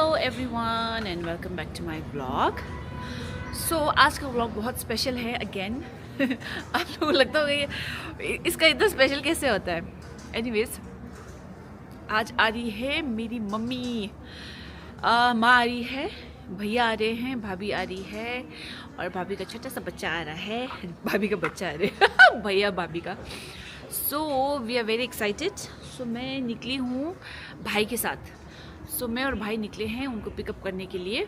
Hello everyone and welcome back to my blog. So आज का blog बहुत special है अगेन। आप लोगों को लगता होगा ये इसका इतना स्पेशल कैसे होता है। एनीवेज, आज आ रही है मेरी मम्मी, माँ आ रही है, भैया आ रहे हैं, भाभी आ रही है और भाभी का छोटा सा बच्चा आ रहा है। भाभी का बच्चा आ रहा है भैया भाभी का। So we are very excited. So मैं निकली हूँ भाई के साथ। सो मैं और भाई निकले हैं उनको पिकअप करने के लिए।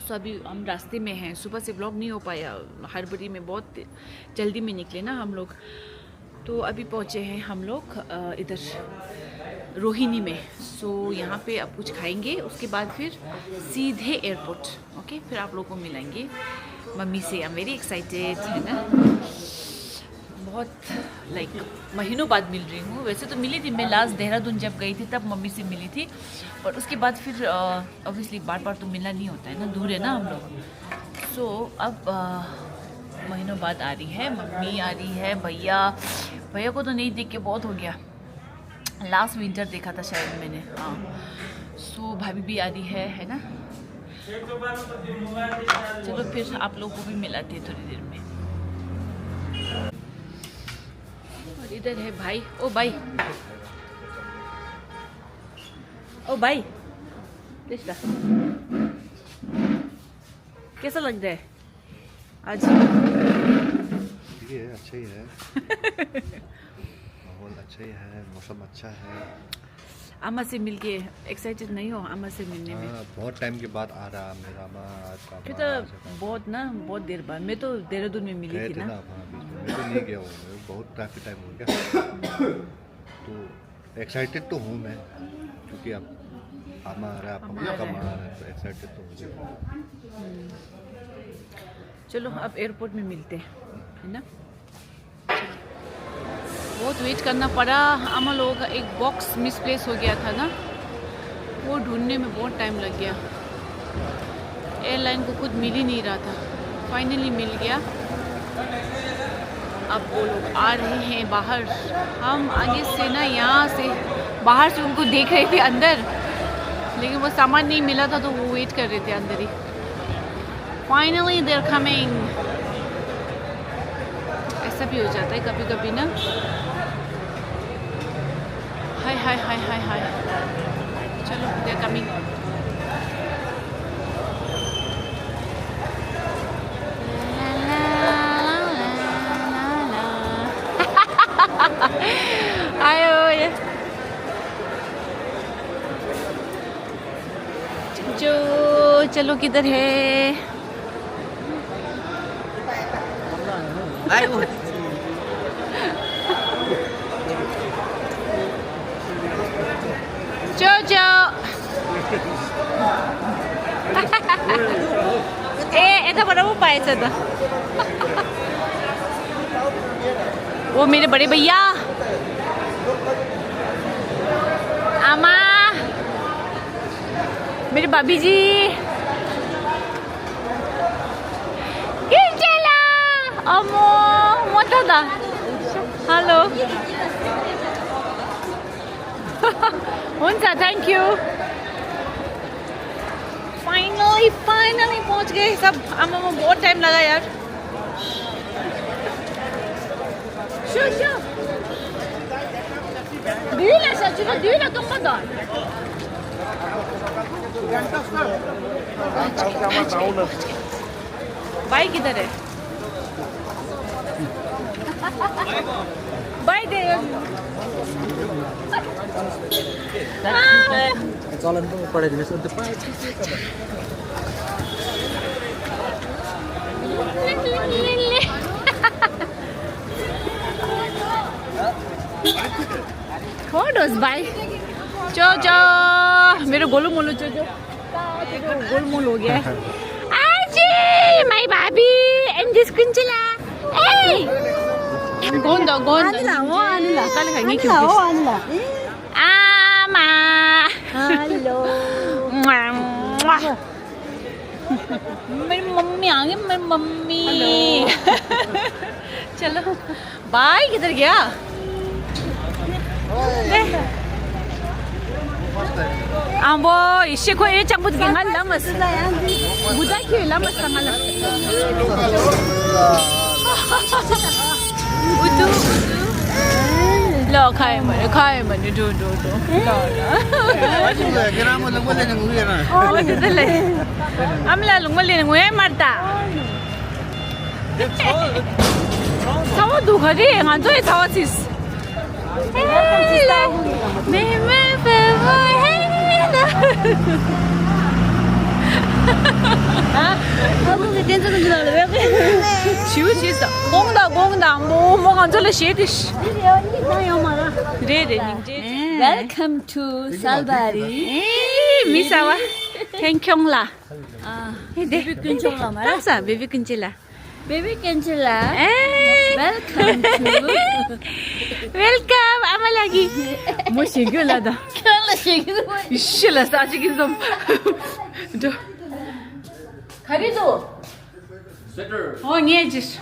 सो अभी हम रास्ते में हैं। सुबह से व्लॉग नहीं हो पाया, हड़बड़ी में, बहुत जल्दी में निकले ना हम लोग। तो अभी पहुँचे हैं हम लोग इधर रोहिणी में। सो यहाँ पे अब कुछ खाएंगे, उसके बाद फिर सीधे एयरपोर्ट। ओके, फिर आप लोगों को मिलेंगे मम्मी से। आई एम वेरी एक्साइटेड, है ना। बहुत महीनों बाद मिल रही हूँ। वैसे तो मिली थी, मैं लास्ट देहरादून जब गई थी तब मम्मी से मिली थी, और उसके बाद फिर ऑब्वियसली बार बार तो मिलना नहीं होता है ना, दूर है ना हम लोग। सो अब महीनों बाद आ रही है मम्मी, आ रही है भैया को तो नहीं देख के बहुत हो गया। लास्ट विंटर देखा था शायद मैंने, हाँ। सो भाभी भी आ रही है ना। चलो फिर आप लोगों को भी मिलाते हैं थोड़ी देर में। इधर है भाई। ओ भाई, ओ भाई, कैसा लग रहा है आज? ठीक है, अच्छा ही है। माहौल अच्छा ही है, मौसम अच्छा है। अम्मा से मिलके एक्साइटेड नहीं हो? अम्मा से मिलने में बहुत टाइम के बाद आ रहा मेरा अम्मा। फिर तो बहुत देर बाद। मैं तो देहरादून में मिली थी ना। मैं तो नहीं गया हूँ, बहुत काफ़ी टाइम हो गया। तो एक्साइटेड तो हूँ मैं, क्योंकि अब अम्मा आ रहा है, अम्मा का माँ आ रहा है, तो एक्साइटेड तो हूँ। चलो अब एयरपोर्ट में मिलते हैं, है ना। बहुत वेट करना पड़ा। हम लोगों का एक बॉक्स मिसप्लेस हो गया था ना, वो ढूंढने में बहुत टाइम लग गया। एयरलाइन को खुद मिल ही नहीं रहा था, फाइनली मिल गया। अब वो लोग आ रहे हैं बाहर। हम आगे से ना, यहाँ से बाहर से उनको देख रहे थे अंदर, लेकिन वो सामान नहीं मिला था तो वो वेट कर रहे थे अंदर ही। Finally they are coming. ऐसा भी हो जाता है कभी कभी ना। हाय हाय हाय हाय हाय। चलो दे आर कमिंग। आयो जो, चलो किधर है? जो ऐसा बड़ा वो पाए था। वो मेरे बड़े भैया, आमा, मेरे भाभी जी, अमो मोटा। हेलो हुन्छ, थैंक यू। फाइनली पहुंच गए सब। अम्मा में बहुत टाइम लगा यार। भाई किधर है? भाई दे चलन त पढाइदिनुहोस् अन्त फोटोस भाई। जो मेरे गोलू मोलू जो गोलमोल हो गया है। आजी माय भाभी एंड दिस कुंचला। ए गोंदा कल खाएंगे क्यों? आमा हेलो। मेरी मम्मी आ गई, मेरी मम्मी। चलो बाय। किधर गया? Ambo ishe ko e chambut gingal lamas. Budak ki lamas tangala. Udu. Lo khai man do. Lo. Oh, dale. Amla lungmale ngwe marta. Tawa du khari nganjo e tawa sis. Me Welcome to Salbari. Misawa. Thankyongla. Baby Kunchula Mara. Tasa baby kunchila. Baby Kunchula. Welcome to. Welcome amalagi. Mo sigula da. Kala şekilde. Ishila sa chigin som. Do. Karido. Oh ngejis.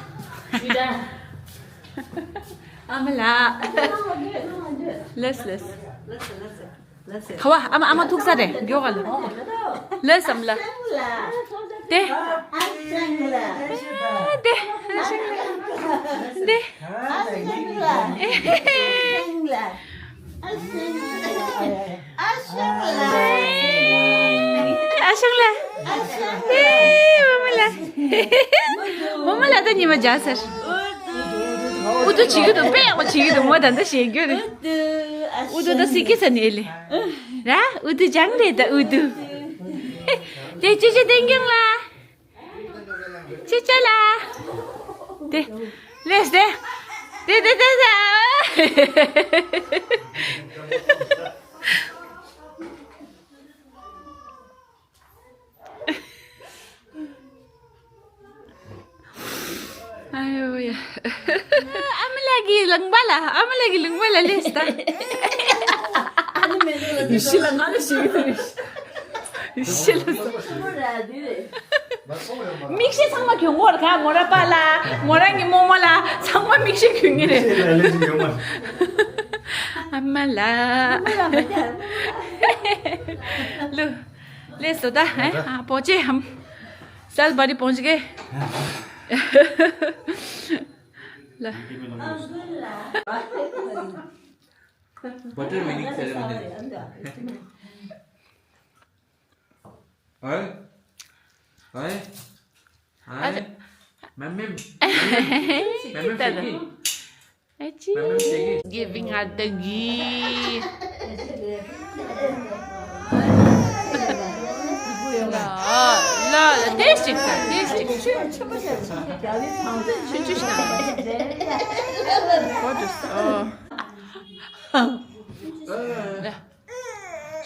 Amala. Let's. Kawa ama tuksa de. Gyogal. Let's amla. De. Aşıkla. Mamala da nima jasar. Udu chigidu pe o chigidu modan da shegyodu. Udu da sikisani ele. Ra udu jangle da udu. Cici dengyangla. Cicala. De. Les de. De. Ayo ya. Ama lagi langbala lesta. İşilang ano siya. İşilang. 믹시 상마 경월 가 뭐라 빨라 뭐랑이 뭐뭐라 상마 믹시 경이래. 아말라. lu lasso दा है पहुंचे हम सालबारी पहुंच गए. ला Butter winning ceremony. Oi. Mem. Giving out the ghee. La, taste it.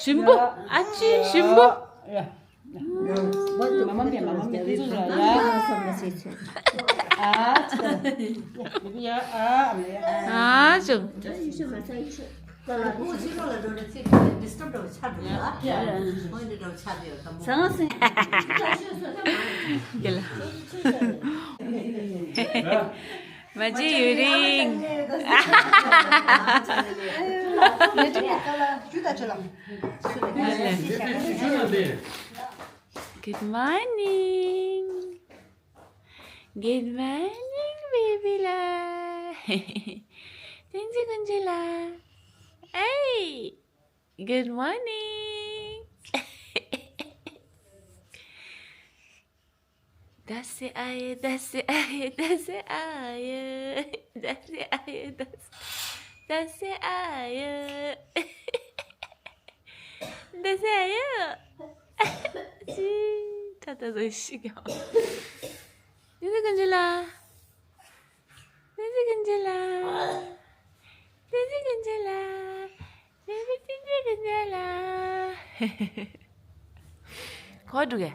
Shimbo, achi, shimbo. 좀. Gila. Maji yuring. Good morning. Good morning, baby la. Tenzi kunjila. Hey. Good morning. Dasi aye. Dasi aye. Tata so shiga. Tenzi kunjila. Kau juga?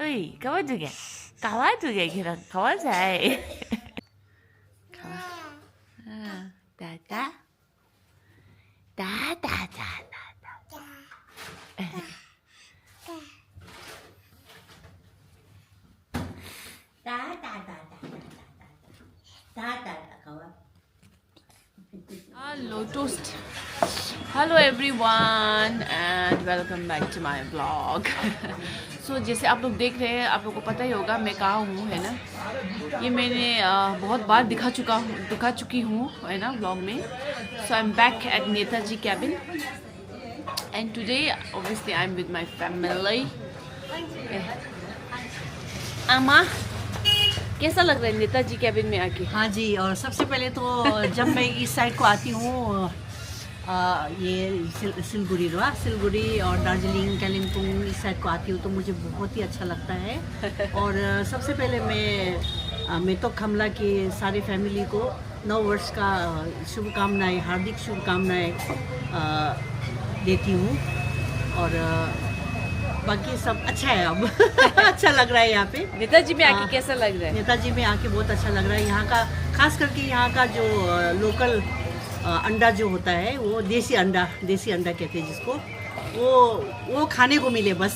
Oi, kau juga? Kau juga kira kau saya. Dada. Hello toast. Hello everyone and welcome back to my blog. So जैसे आप लोग देख रहे हैं, आप लोगों को पता ही होगा मैं कहाँ हूँ, है ना। ये मैंने बहुत बार दिखा चुकी हूँ, है ना, ब्लॉग में। So I am back at Netaji cabin and today obviously I am with my family. अम्मा, कैसा लग रहा है नेताजी कैबिन में आके? हाँ जी, और सबसे पहले तो जब मैं इस साइड को आती हूँ, ये सिलगुड़ी और दार्जिलिंग, कालिम्पोंग इस साइड को आती हूँ तो मुझे बहुत ही अच्छा लगता है। और सबसे पहले मैं तो खमला की सारी फैमिली को 9 वर्ष का शुभकामनाएं, हार्दिक शुभकामनाएं देती हूँ। और बाकी सब अच्छा है अब। अच्छा लग रहा है यहाँ पे। नेताजी में आके कैसा लग रहा है? नेताजी में आके बहुत अच्छा लग रहा है। यहाँ का खास करके यहाँ का जो लोकल अंडा जो होता है, वो देसी अंडा कहते हैं जिसको, वो खाने को मिले बस।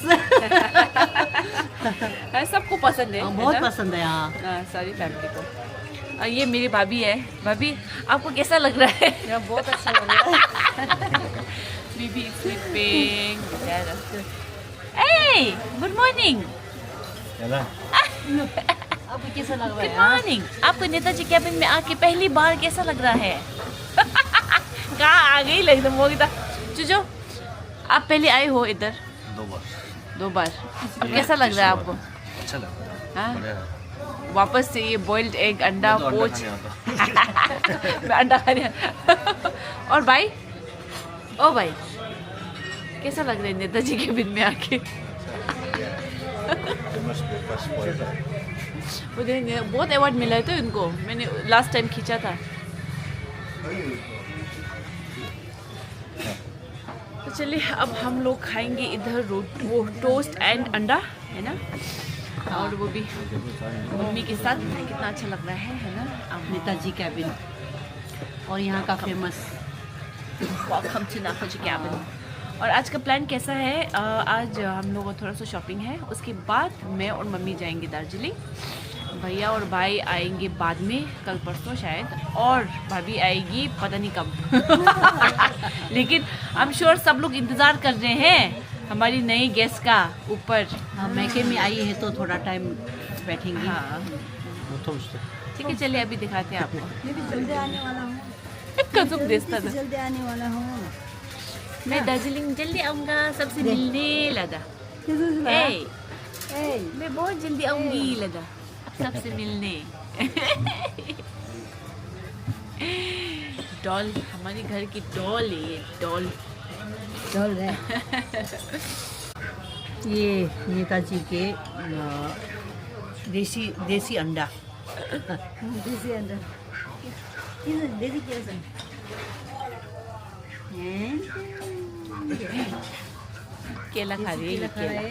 सबको पसंद है, बहुत पसंद है यहाँ सारी फैमिली को। ये मेरी भाभी है। भाभी, आपको कैसा लग रहा है? बहुत अच्छा लग रहा है। बीबी स्लीपिंग। Hey, good morning. आपको कैसा लग रहा Good है? morning. आपको नेताजी कैबिन में आके पहली बार कैसा लग रहा है? कहाँ आ गई लग वो कितना चुजो। आप पहले आए हो इधर? 2 बार। अब कैसा लग रहा है आपको? अच्छा लग रहा है। हाँ? बढ़िया है। वापस से ये बॉइल्ड एग, अंडा, मैं तो पोच। अंडा खाने आता हूँ। मैं अंडा खाने। और भाई, ओ भाई, कैसा लग रहा है नेताजी कैबिन में आके? वो देखेंगे, बहुत अवार्ड मिला है तो इनको, मैंने लास्ट टाइम खींचा था। तो चलिए अब हम लोग खाएंगे इधर वो टोस्ट एंड अंडा, है ना, और वो भी मम्मी के साथ। कितना अच्छा लग रहा है ना। नेताजी कैबिन और यहाँ का famous. Welcome to Netaji cabin. और आज का प्लान कैसा है? आज हम लोगों को थोड़ा सा शॉपिंग है, उसके बाद मैं और मम्मी जाएंगे दार्जिलिंग। भैया और भाई आएंगे बाद में, कल परसों शायद, और भाभी आएगी पता नहीं कब। लेकिन आई एम श्योर सब लोग इंतज़ार कर रहे हैं हमारी नई गेस्ट का ऊपर। मैके में आई है तो थोड़ा टाइम बैठेंगे। हाँ ठीक है, चलिए अभी दिखाते हैं आपको। मैं भी जल्दी आने वाला हूँ। कसम देता था जल्दी आने वाला हूँ। मैं दार्जिलिंग जल्दी आऊँगा, सबसे मिलने लगा। ए, मैं बहुत जल्दी आऊँगी लगा सबसे मिलने। डॉल, हमारे घर की डॉल है ये, डॉल। ये नेताजी के देसी अंडा। देसी अंडा। देसी कैसा? केला खा रही है, केला।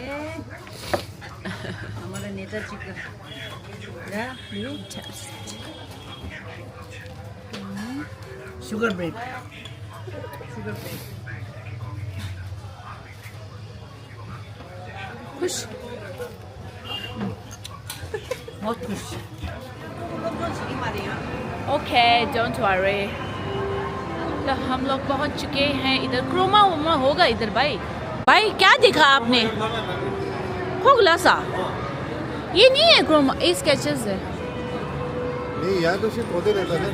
हमारा नेताजी का शुगर ब्रेड। खुश, बहुत खुश। Okay, don't worry. तो हम लोग पहुंच चुके हैं इधर। क्रोमा वोमा होगा इधर। भाई क्या देखा आपने? होगला सा ये नहीं है क्रोमा, ये स्केचेस है। नहीं, यहाँ तो सिर्फ पौधे रहता है।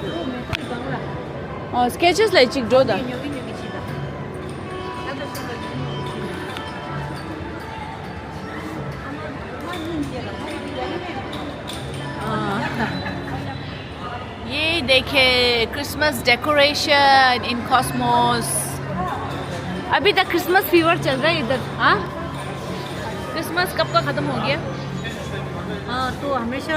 और स्केचेस लाइक चिक डोदा। ये देखिए क्रिसमस डेकोरेशन इन कॉस्मोस। अभी तक क्रिसमस फीवर चल रहा है इधर। हाँ, क्रिसमस कब का ख़त्म हो गया? हाँ, तो हमेशा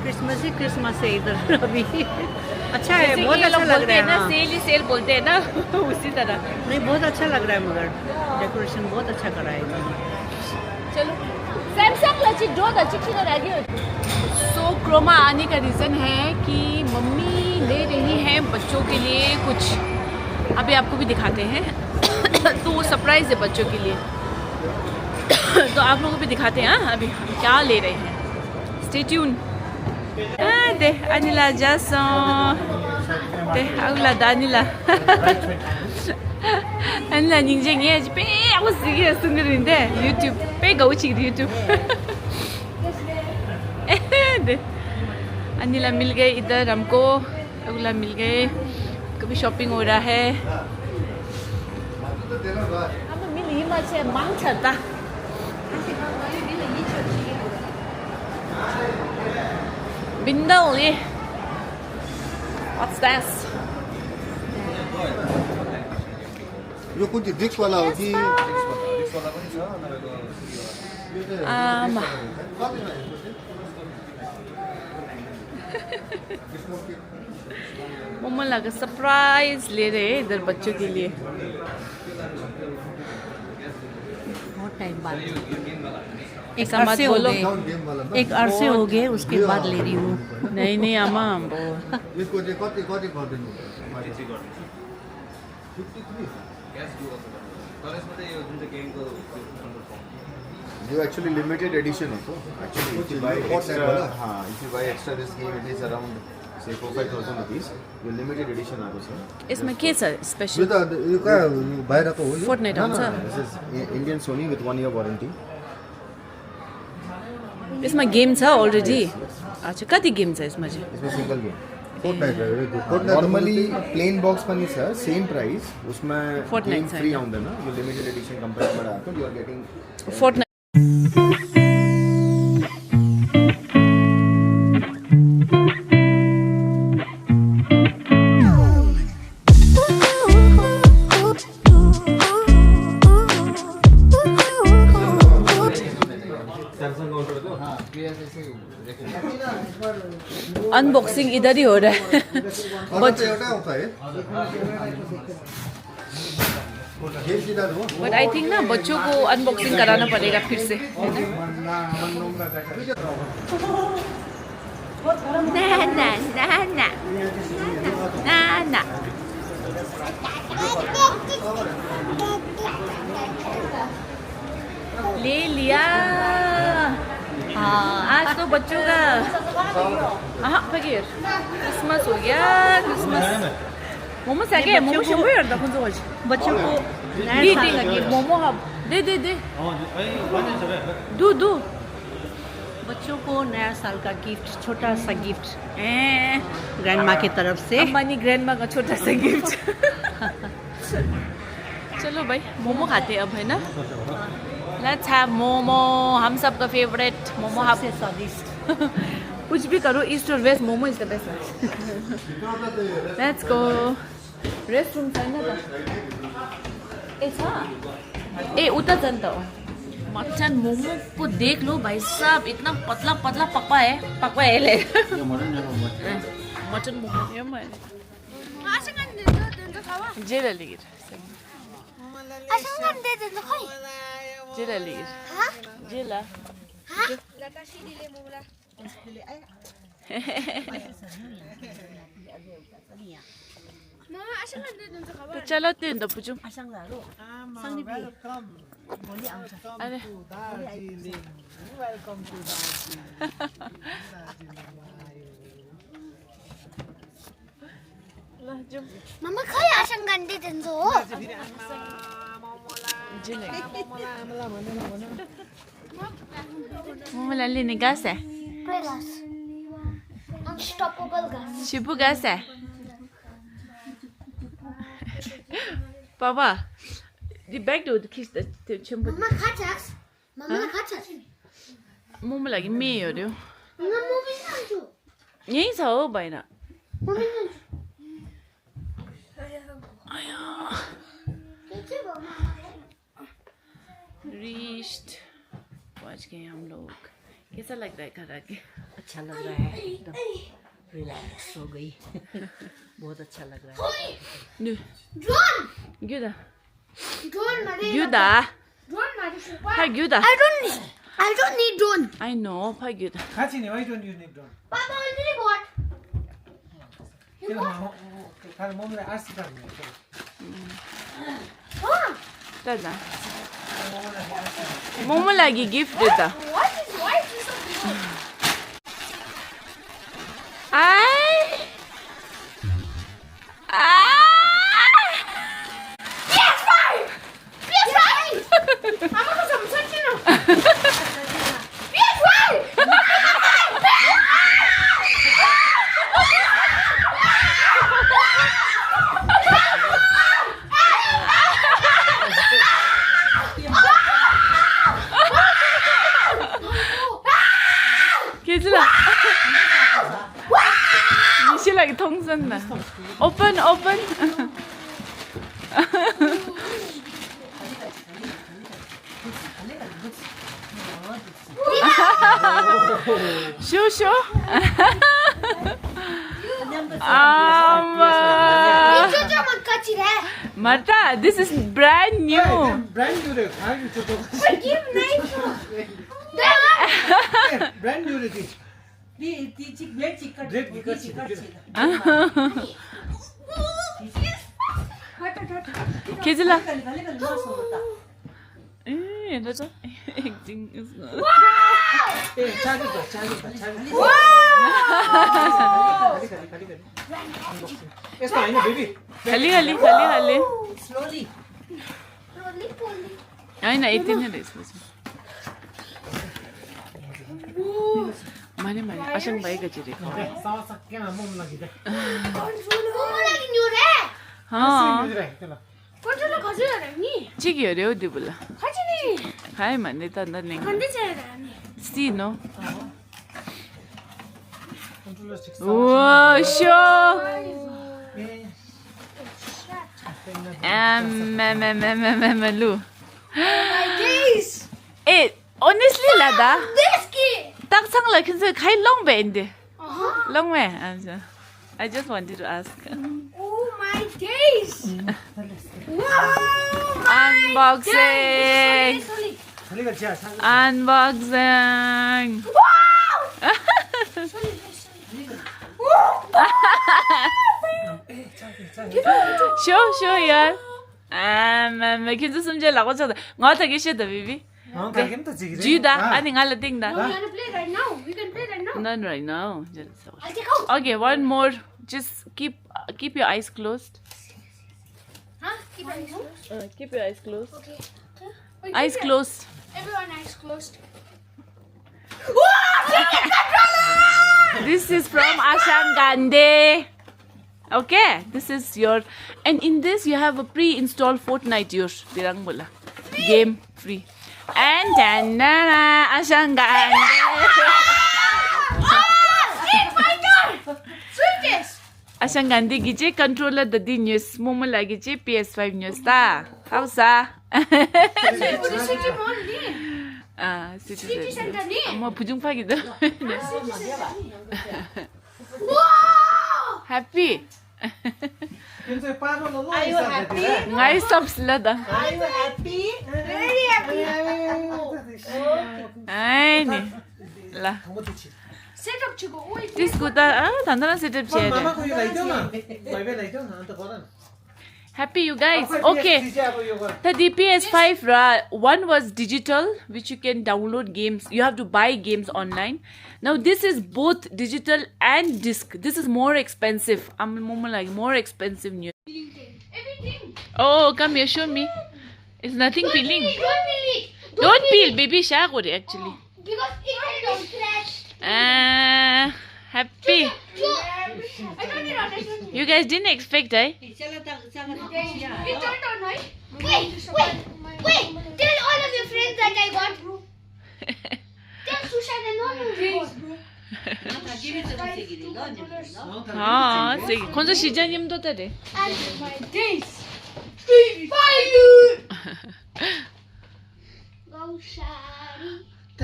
क्रिसमस ही क्रिसमस है इधर अभी। अच्छा है, जैसे बहुत ये अच्छा लोग लग बोलते रहा हैं है। ना, हाँ। सेल ही सेल बोलते हैं ना। उसी तरह। नहीं, बहुत अच्छा लग रहा है, मगर डेकोरेशन बहुत अच्छा करा है इन्होंने। चलो सैमसंग लचिक दो चिक सो क्रोमा आने का रीज़न है कि मम्मी ले रही हैं बच्चों के लिए कुछ, अभी आपको भी दिखाते हैं। तो वो सरप्राइज़ है बच्चों के लिए। तो आप लोगों को भी दिखाते हैं हाँ अभी हम क्या ले रहे हैं। Stay tune. दे अनिला जासो दे अगला दानिला। Anla ninjengye pe awsige sungrinde YouTube pe gauchi YouTube. Anila मिल गए इधर हमको, अगला मिल गए, कभी शॉपिंग हो रहा है। अब मिली मत से मांग छता बिंदल ये what's this? यो कुन चाहिँ ड्रिक्स वाला हो कि मम्मा लगा सरप्राइज ले रहे हैं इधर बच्चों के लिए। बहुत टाइम बाद एक ऐसा मत अरसे हो बोलो। गए, गेम वाला एक अरसे हो गए उसके बाद ले रही हूँ। नहीं नहीं आमा वो यसको चाहिँ कति कति गरिदिनु 53 यो एक्चुअली लिमिटेड एडिशन हो तो actually if you buy extra if you buy extra this game it is around say 4-5,000 rupees yo limited addition आएको छ इसमें के छ यो स्पेशल? त यो कहाँ बाहिरको हो यो फोर्टनाइट आउँछ? This is Indian Sony with 1 year warranty इसमें गेम छ अलरेडी? अच्छा कति गेम छ इसमें चाहिँ? इसमें single game Fortnite normally plain box पनि छ सेम प्राइस उसमा Fortnite गेम छ फ्री होइन? आउँदैन यो लिमिटेड एडिशन कम्पेयरबाट आएको you are getting Fortnite unboxing इधर ही हो रहा है। बट एउटा आउँछ है गेम किनर हो बट आई थिंक ना बच्चों को अनबॉक्सिंग कराना पड़ेगा फिर से, है ना? ना ना ना ना ना ले लिया। हाँ आज तो बच्चों का हाँ फकीर क्रिसमस हो गया। क्रिसमस मोमो से आगे मोमो शिव यार दखन जो आज बच्चों को दी देंगे मोमो हब दे दे दे दू दू बच्चों को नया साल का गिफ्ट, छोटा सा गिफ्ट ग्रैंड माँ की तरफ से। अंबानी ग्रैंड माँ का छोटा सा गिफ्ट। चलो भाई मोमो खाते हैं अब, है ना? लेट्स हैव मोमो, हम सब का फेवरेट मोमो। हब सबसे स्वादिष्ट। कुछ भी करो ईस्ट और west momo is the best. Let's go. Rest room छैन त? ए छ? ए उता छ नि त। मटन मोमो को देख लो भाई साहब, इतना पतला पतला पकवा है ले। मटन मोमो ये मैं जेल लिगिर जेल लिगिर जेल तो चलो तीन तो पूछूं आसाङहरू सङ्गीत भोलि आउँछ। अरे ल जाऊँ मम्मा खै आसन गन्दी दिन्छ हो जेल मोमो लिने गास है प्रेगास अनस्टॉपेबल गास शिबू गास है पापा the bag do the kiss the chimbo मम्मा खाछस् मम्मा खाछस् मोमो लागि मे हो रे मम्मा मुभी खान्छु यही छ हो भएन मुभी खान्छु रिस्ट पहुंच गए हम लोग। कैसा लग रहा है घर आके? अच्छा लग रहा है, एकदम रिलैक्स हो गई। बहुत अच्छा लग रहा है। Nu, drone Gyuda. ड्रोन मारे Gyuda. ड्रोन मारे super Hi Gyuda. I don't need drone I know, hi Gyuda. Kachini, why don't you need drone? Papa already bought Kaya mom na ask ka mo. huh Dada. Momo लागि gift देता। why is this so big I na. Open, open. Show, show. Jojo Makkachi hai. Marta, this is brand new. Brand new रे खाए नहीं छोटो Give knife. brand new रे थी bread chicken Bread chicken खिचला खाली होता एक्टिङ ए चालू कर यस्तो हैन बेबी खाली खाली खाली खाली स्लोली Rolly poly. होइन यति नै रहेछ माने माने असङ भएको चिरेको सावा सक्के ना मन लगी दे Lagi new hai. Controller khaji hai ni. चिक्यो अरे हौ दिबुला Khaji ni. खाए भन्ने त अन्त नि Khande chai ni. सिनो कंट्रोलर 6 ओ सो लु My days. ए honestly लादा This kid. tak sang la kin se khai long ba inde Uh-huh. long me I just wanted to ask Oh my days. Wow. unboxing Sorry. खाली कर जा unboxing Wow. show यार मैं किन समझे लागो छ त म त के छ त बिबी हां ताके त जिगिरे जुदा अनि ngala ting da We can play right now. We can play right now. not right now I'll take out. okay one more just keep your eyes closed Huh? Keep your eyes closed. keep your eyes closed Okay. Wait, eyes keep your- closed Everyone eyes closed. this is from Asham Gandhi. Okay, this is your, and in this you have a pre-installed Fortnite yours. Dirang bola, game free. And Asham Gandhi. Street Fighter. Switches. Asham Gandhi gije controller the din news. Momo lagi je PS5 news ta. How's that? City Mall ni. City Center ni. Mo pujung pagi dah. Wow. Happy. किन पारो ल Are you happy? Ngai subs la da. Are you happy? Very happy. Ai ni. La. Set up chico. Wait. त्यसको त धन्दरा setup छ मामा को यो लाइदियो न भाइबे लाइदियो न अन्त गर न Happy you guys. Okay. The DPS5 one was digital, which you can download games. You have to buy games online. Now this is both digital and disc. This is more expensive. I'm like more expensive new. Everything. Oh, come here, show me. It's nothing peeling. Don't peel it. Don't peel, baby. Shagore actually. Because it don't crash. Happy. I turned it on. You guys didn't expect, eh? It turned on, right? Wait. Tell all of your friends that I got. Tell Sushan and all of you. हाँ सही कौन सा season ये तो तेरे And my days. Street Fighter. Gaushari.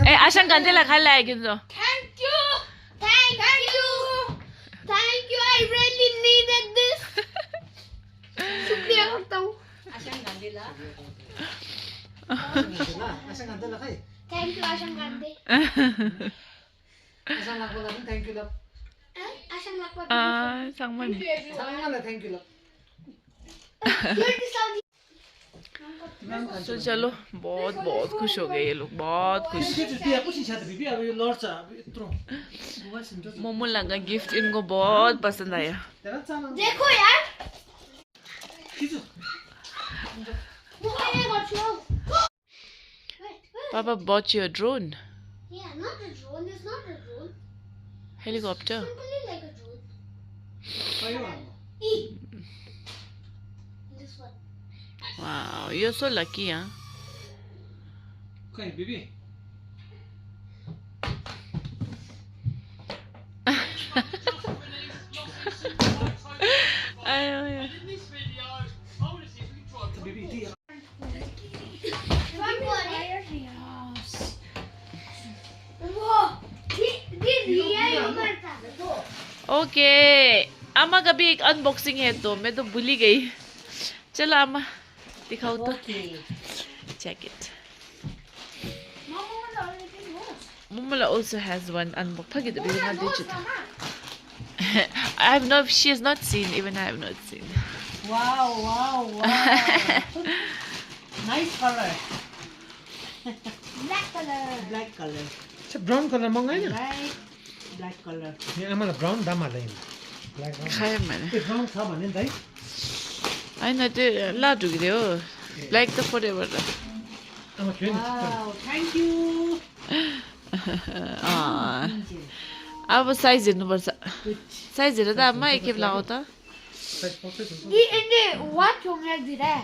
ए आशा गंदे लगा लाए किंतु Thank you. Thank you. Thank you. I really needed this. शुक्रिया करता हूँ. आशा गन्दा ल खै Thank you, Asham Gandhi. आशा लाग्को लागि थ्यांक यू ल Asham Lakwa. सांगमन सँगैलाई थ्यांक यू ल तो चलो बहुत बहुत खुश हो गए ये लोग बहुत खुश बिहा पछि छ त बिबी अब यो लड्छ अब यत्रो मोमो लगा गिफ्ट इनको बहुत पसंद आया तेरा चाल देखो यार. खिचो मुझे ये got show. Wait. पापा bought you a drone Yeah, not a drone. It's not a drone. helicopter Simply like a drone. भयो E. This one. wow you're so lucky huh खै बिबी ओके अम्मा का भी एक अनबॉक्सिंग है तो मैं तो भूल ही गई. चलो अम्मा दिखाओ तो jacket. Mumula also has one unboxing. I have not. She has not seen. Even I have not seen. Wow. Nice color. Black color. Brown colour मंगाएन Black color. यहाँ आमालाई ब्राउन दाम हाल्दैन ब्ल्याक खाएँ मैंने. ब्राउन छ भने नि त है होइन त्यो लाडुगिरी हो. ब्ल्याक त forever र. आमा थियो नि Wow, thank you. अब साइज हेर्नुपर्छ. साइज हेर त आमा एकखेप लगाऊ त. साइज पक्कै छ What you make today?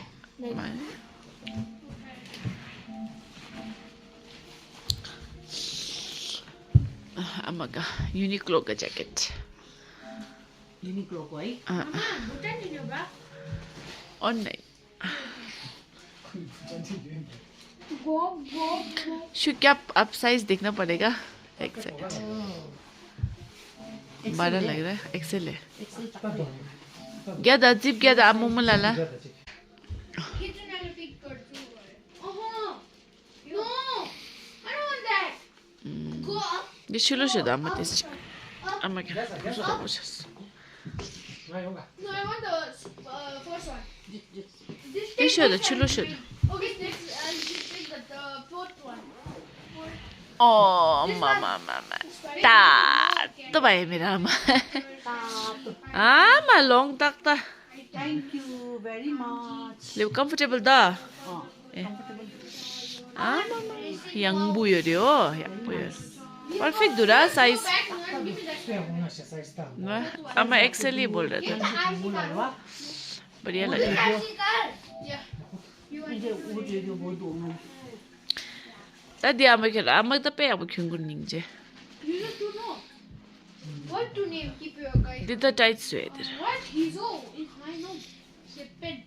आमाका युनिक्लोको ज्याकेट. Uniqlo को है. अनलाइन. Go. शू क्या आप साइज देखना पड़ेगा. एक सेकंड. 12 लग रहा है. एक्सेल है. क्या दा जिप क्या दा मुम्मा लाला. No, I don't want that. Go up. ये शुरू से दाम मत इस. आमा क्या. No, I want the first one. ये शुरू शुरू शुरू. Okay, next, this is the fourth one. Oh, mama. Ta. तो भाई मेरा आमा. आमा long tak ta. Thank you very much. Live comfortable da. Comfortable. आमा. Yang buyo dio. Yang buyo. Perfect dura size. Back, no, give me that. Size त आमा Excel ही बोल रहा था. बढ़िया लगा. Yeah. 이제 우주도 못 오는. Tadi आमा क्या आमा तो पे अब क्यों गुन निंजे. You need to know. What to name? Keep your guy. Dita tight sweater. What? He's all. I know. The pen.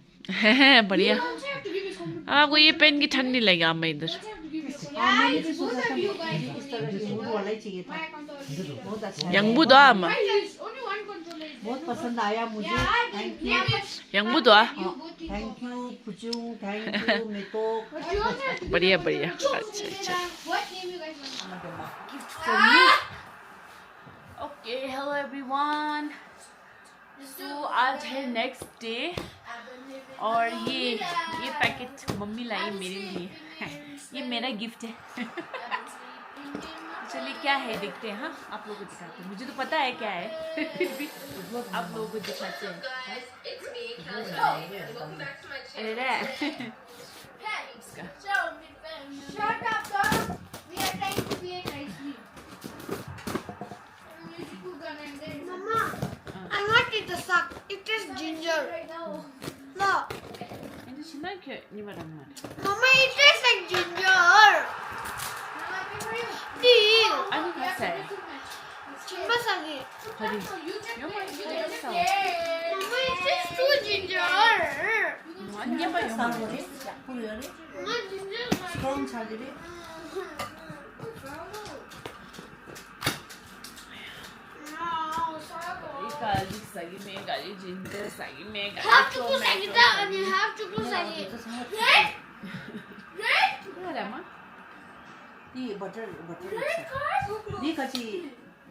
बढ़िया. You also have to give me some. आपको ये पेन की ठंडी लगी आमा इधर. You also have to give me some. मैंने भी Both सोचा था of you guys. इस तरह की हुड वाला ही चाहिए था. My controller. बहुत अच्छा. Yang bu do आमा. Mine is only one controller. is बहुत there. पसंद आया मुझे. Yeah, Thank you. name it. Yang bu do. You both take Thank off. you पुचू. Thank you मेतो. But you also have to give बढ़िया me बढ़िया. controller. अच्छा. What name you guys want? Gift for you. Okay, hello everyone. So आज है next day और ये packet mummy लाई मेरे लिए. ये मेरा गिफ्ट है. चलिए क्या है देखते हैं. हाँ आप लोगों को दिखाते हैं. मुझे तो पता है क्या है फिर भी आप लोगों को दिखाते हैं. अरे Shut up, dog. We are trying to be nicely. Mama, I want it the suck. It is ginger. No. 근데 신나게 니 말하는 말. Mama, it tastes like ginger. Deal. 아니 갔어요. Chimbasagi. 허리. Mama, it tastes too ginger. 완전 봐 영화. 사고리. 약불이래. Mama, ginger. 스트롱 차지리. Garlic सगी में गाली ginger सगी में Have to put sagita and you have to put sagita. Right? Right? गाली 이 버터 Red card? 네 같이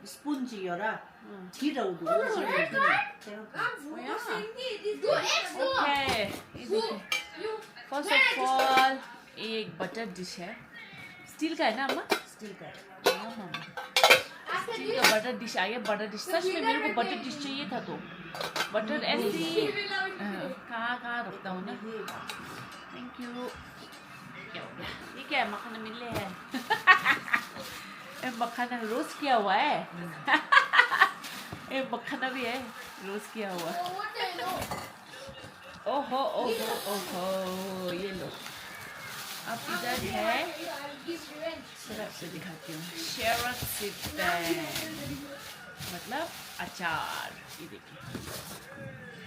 스폰지여라. 지러우도. Red card? Do extra. Okay first of all ये एक butter dish है steel का है ना अम्मा स्टील का. After स्टील this, का बटर डिश आ गया बटर डिश सच में मेरे को बटर डिश चाहिए था तो बटर ऐसी कहाँ रखता हूँ ना थैंक यू ये क्या है मखाना मिले है ये मखाना रोस्ट किया हुआ है ये मखाना भी है रोस्ट किया हुआ what do I know? ओहो ये लो अब इधर है I'll give revenge. सर आपसे दिखाती हूँ शेरक सिप्पन मतलब अचार ये देखिए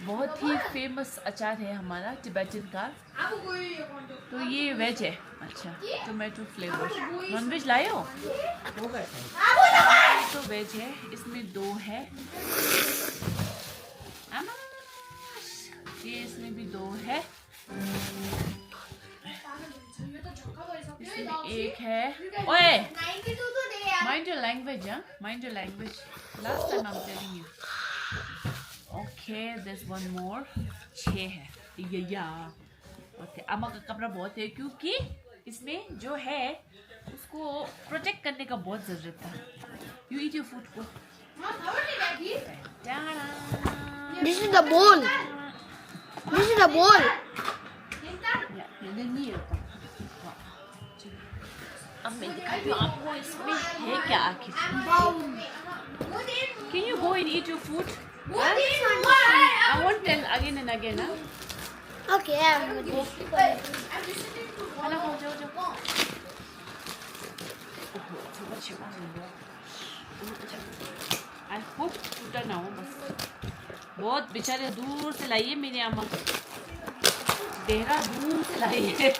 बहुत ही फेमस अचार है हमारा तिब्बतन का I'm going to want to. तो ये वेज है अच्छा टोमेटो फ्लेवर नॉन वेज लाए हो होगा. I'm going to तो वेज है, इसमें 2 है। ये इसमें भी 2 है, इसमें 1 है। ओए, 92 तो दे यार। mind your language, huh? Mind your language. Last time I'm telling you. Okay, there's one more. 6 है। या ओके, अम्मा का कपड़ा बहुत है क्योंकि इसमें जो है उसको प्रोटेक्ट करने का बहुत ज़रूरत था। You eat your food को। हाँ, खबर नहीं लगी। Ta-da! This is the bowl. This is the bowl. अब मैं दिखाती हूँ आपको इसमें है क्या आखिर। Can you go and eat your food? I won't tell again and again, huh? Okay, I'm going खाना खाओ, जाओ जाओ। I hope टूटा ना हो बस। बहुत बेचारे दूर से लाइए मेरी अम्मा, देहरादून से लाइए।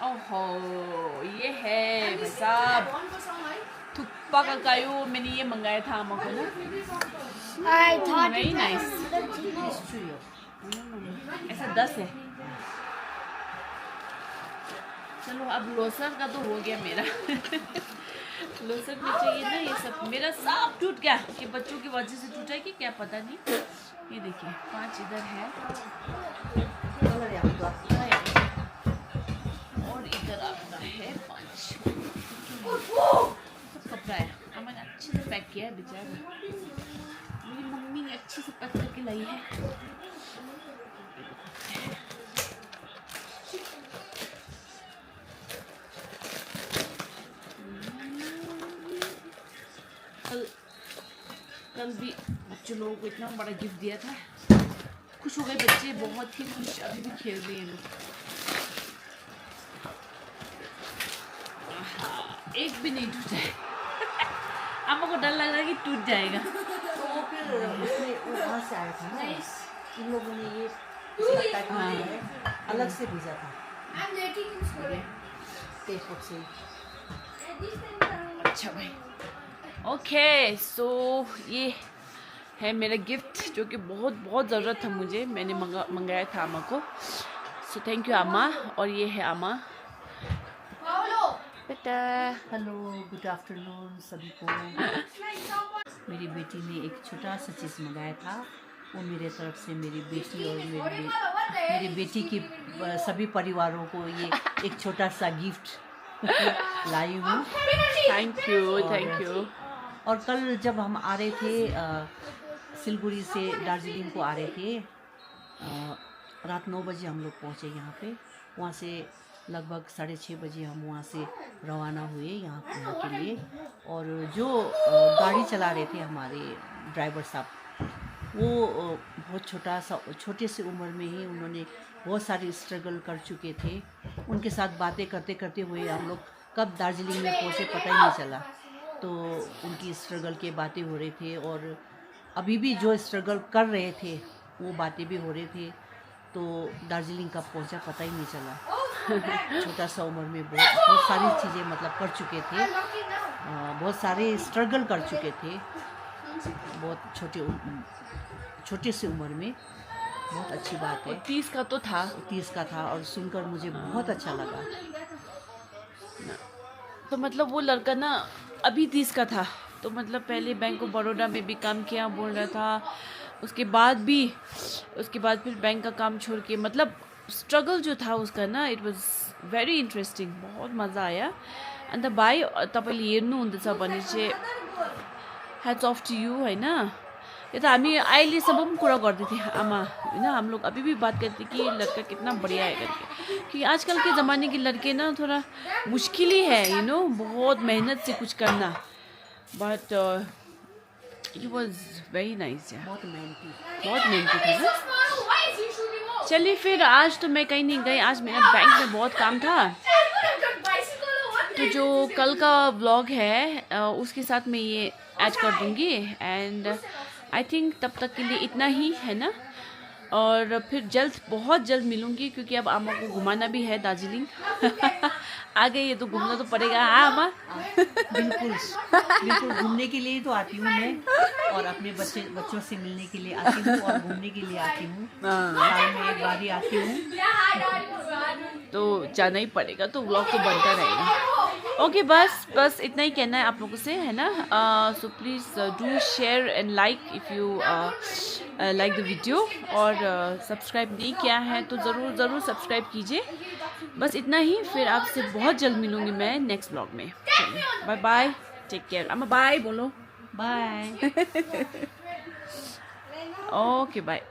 ओहो, ये है भाई साहब थुप्पा का कायू। मैंने ये मंगाया था अम्मा को ना। I thought very nice. ऐसा 10 है। चलो अब लोसर का तो हो गया मेरा। लोसर में चाहिए ना ये सब। मेरा सब टूट गया कि बच्चों की वजह से टूटा है कि क्या पता नहीं। ये देखिए 5 इधर है और इधर आपका है 5। सब कपड़ा है। मैंने अच्छे से पैक किया है बेचारा। मेरी मम्मी ने अच्छे से पैक करके लाई है। कल भी बच्चों लोगों को इतना बड़ा गिफ्ट दिया था। खुश हो गए बच्चे, बहुत ही खुश। अभी भी खेल रहे हैं लोग। एक भी नहीं टूटा है। अम्मा को डर लग रहा है कि टूट जाएगा। तो वो फिर उसमें वो वहाँ से आया था ना, इन लोगों ने ये पैक किया है, अलग से भेजा था I'm waiting in school. Airport से। अच्छा भाई, ओके सो ये है मेरा गिफ्ट जो कि बहुत बहुत ज़रूरत था मुझे। मैंने मंगाया था अम्मा को। सो थैंक यू अम्मा। और ये है अम्मा बेटा। हेलो, गुड आफ्टरनून सभी को। मेरी बेटी ने एक छोटा सा चीज़ मंगाया था, वो मेरे तरफ से मेरी बेटी और मेरी बेटी की सभी परिवारों को ये एक छोटा सा गिफ्ट लाई हूँ। Thank you, thank you. और कल जब हम आ रहे थे सिलगुड़ी से दार्जिलिंग को आ रहे थे, रात 9 बजे हम लोग पहुँचे यहाँ पे। वहाँ से लगभग 6:30 बजे हम वहाँ से रवाना हुए यहाँ के लिए। और जो गाड़ी चला रहे थे हमारे ड्राइवर साहब, वो बहुत छोटे से उम्र में ही उन्होंने बहुत सारी स्ट्रगल कर चुके थे। उनके साथ बातें करते करते हुए हम लोग कब दार्जिलिंग में पहुँचे पता ही नहीं चला। तो उनकी स्ट्रगल के बातें हो रहे थे और अभी भी जो स्ट्रगल कर रहे थे वो बातें भी हो रहे थे। तो दार्जिलिंग कब पहुँचा पता ही नहीं चला। छोटा सा उम्र में बहुत सारी चीज़ें मतलब कर चुके थे, बहुत सारे स्ट्रगल कर चुके थे बहुत छोटे से उम्र में। बहुत अच्छी बात है। 30 का तो था। 30 का था और सुनकर मुझे बहुत अच्छा लगा। तो मतलब वो लड़का ना अभी 30 का था, तो मतलब पहले बैंक ऑफ बड़ौदा में भी काम किया बोल रहा था। उसके बाद फिर बैंक का काम छोड़ के मतलब स्ट्रगल जो था उसका ना, इट वाज भेरी इन्ट्रेस्टिङ। बहुत मजा आया। अन्त भाइ तपाईँले हेर्नुहुँदैछ भने चाहिँ ह्याट्स अफ टू यू होइन। ये तो हामी अहिलेसम्म पनि कुरा गर्दै थिएँ आमा होइन, हम लोग अभी भी बात करते कि लड़का कितना बढ़िया है करके। कि आजकल के ज़माने के लड़के ना थोड़ा मुश्किल ही है, यू नो, बहुत मेहनत से कुछ करना। But it was very nice यार, बहुत मेहनती था ना। चलिए फिर आज तो मैं कहीं नहीं गई, आज मेरा बैंक में बहुत काम था। तो जो कल का व्लॉग है उसके साथ मैं ये ऐड कर दूँगी। एंड आई थिंक तब तक के लिए इतना ही है ना। और फिर बहुत जल्द मिलूंगी, क्योंकि अब अम्मा को घुमाना भी है दार्जिलिंग। आ गई है तो घूमना तो पड़ेगा। हाँ अम्मा। बिल्कुल बिल्कुल, घूमने के लिए तो आती हूँ मैं, और अपने बच्चों से मिलने के लिए आती हूँ और घूमने के लिए आती हूँ। साल में एक बार ही आती हूँ, तो जाना ही पड़ेगा, तो व्लॉग तो बनता रहेगा। ओके, बस इतना ही कहना है आप लोगों से, है ना। So please do share and like if you like the video, और सब्सक्राइब नहीं किया है तो ज़रूर सब्सक्राइब कीजिए। बस इतना ही, फिर आपसे बहुत जल्द मिलूंगी मैं नेक्स्ट व्लॉग में। Bye bye, take care. अम्मा बाय बोलो। बाय। Okay bye.